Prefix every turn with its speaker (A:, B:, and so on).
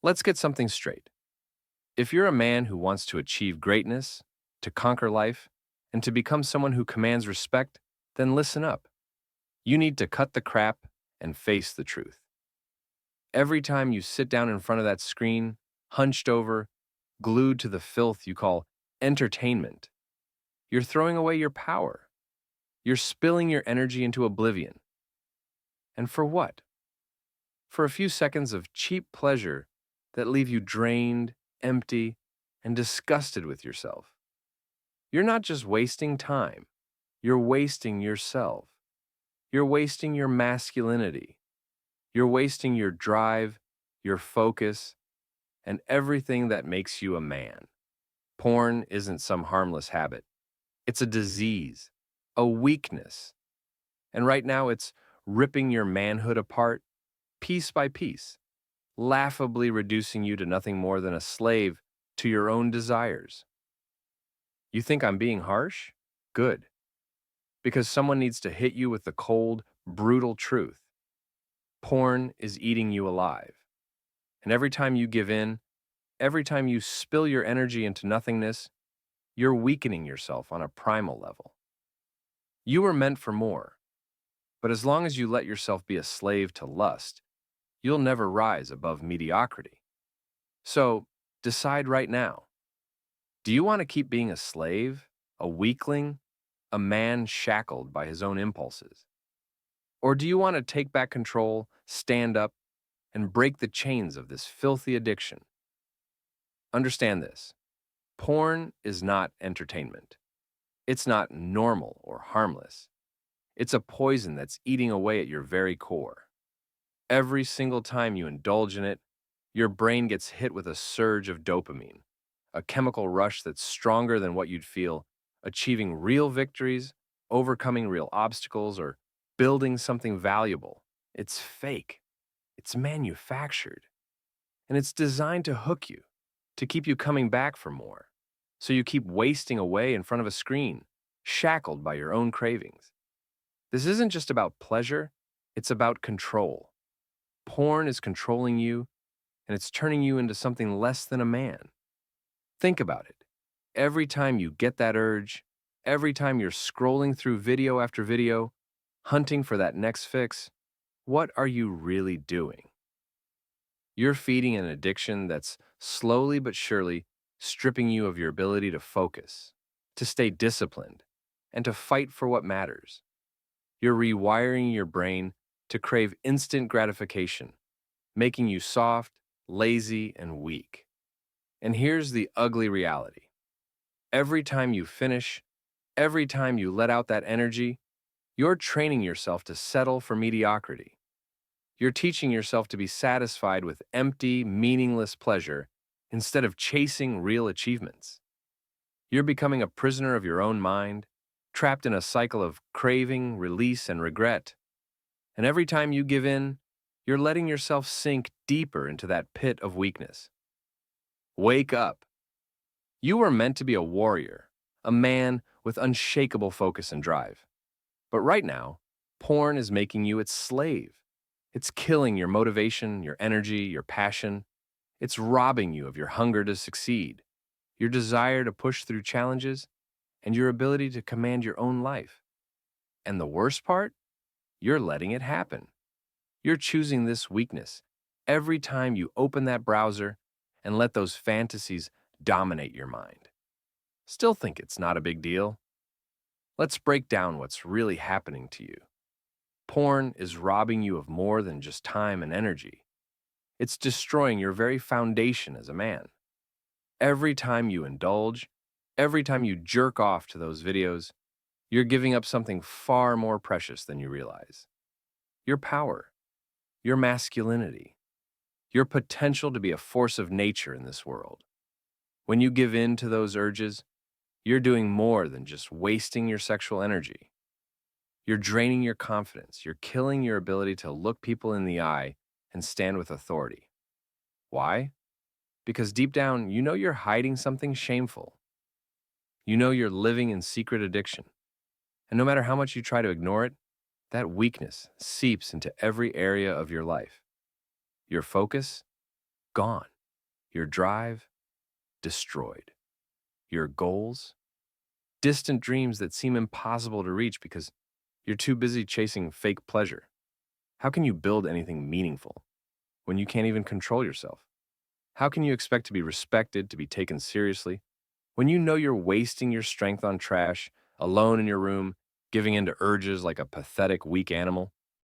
A: Let's get something straight. If you're a man who wants to achieve greatness, to conquer life, and to become someone who commands respect, then listen up. You need to cut the crap and face the truth. Every time you sit down in front of that screen, hunched over, glued to the filth you call entertainment, you're throwing away your power. You're spilling your energy into oblivion. And for what? For a few seconds of cheap pleasure that leave you drained, empty, and disgusted with yourself. You're not just wasting time, you're wasting yourself. You're wasting your masculinity. You're wasting your drive, your focus, and everything that makes you a man. Porn isn't some harmless habit. It's a disease, a weakness. And right now it's ripping your manhood apart, piece by piece, laughably reducing you to nothing more than a slave to your own desires. You think I'm being harsh? Good. Because someone needs to hit you with the cold, brutal truth. Porn is eating you alive. And every time you give in, every time you spill your energy into nothingness, you're weakening yourself on a primal level. You were meant for more, but as long as you let yourself be a slave to lust, you'll never rise above mediocrity. So, decide right now. Do you want to keep being a slave, a weakling, a man shackled by his own impulses? Or do you want to take back control, stand up, and break the chains of this filthy addiction? Understand this. Porn is not entertainment. It's not normal or harmless. It's a poison that's eating away at your very core. Every single time you indulge in it, your brain gets hit with a surge of dopamine, a chemical rush that's stronger than what you'd feel achieving real victories, overcoming real obstacles, or building something valuable. It's fake. It's manufactured. And it's designed to hook you, to keep you coming back for more. So you keep wasting away in front of a screen, shackled by your own cravings. This isn't just about pleasure, it's about control. Porn is controlling you, and it's turning you into something less than a man. Think about it. Every time you get that urge, every time you're scrolling through video after video, hunting for that next fix, what are you really doing? You're feeding an addiction that's slowly but surely stripping you of your ability to focus, to stay disciplined, and to fight for what matters. You're rewiring your brain to crave instant gratification, making you soft, lazy, and weak. And here's the ugly reality. Every time you finish, every time you let out that energy, you're training yourself to settle for mediocrity. You're teaching yourself to be satisfied with empty, meaningless pleasure instead of chasing real achievements. You're becoming a prisoner of your own mind, trapped in a cycle of craving, release, and regret. And every time you give in, you're letting yourself sink deeper into that pit of weakness. Wake up. You were meant to be a warrior, a man with unshakable focus and drive. But right now, porn is making you its slave. It's killing your motivation, your energy, your passion. It's robbing you of your hunger to succeed, your desire to push through challenges, and your ability to command your own life. And the worst part? You're letting it happen. You're choosing this weakness every time you open that browser and let those fantasies dominate your mind. Still think it's not a big deal? Let's break down what's really happening to you. Porn is robbing you of more than just time and energy. It's destroying your very foundation as a man. Every time you indulge, every time you jerk off to those videos, you're giving up something far more precious than you realize. Your power, your masculinity, your potential to be a force of nature in this world. When you give in to those urges, you're doing more than just wasting your sexual energy. You're draining your confidence. You're killing your ability to look people in the eye and stand with authority. Why? Because deep down, you know you're hiding something shameful. You know you're living in secret addiction. And no matter how much you try to ignore it, that weakness seeps into every area of your life. Your focus, Gone. Your drive, destroyed. Your goals, distant dreams that seem impossible to reach because you're too busy chasing fake pleasure. How can you build anything meaningful when you can't even control yourself? How can you expect to be respected, to be taken seriously, when you know you're wasting your strength on trash, alone in your room, giving in to urges like a pathetic, weak animal?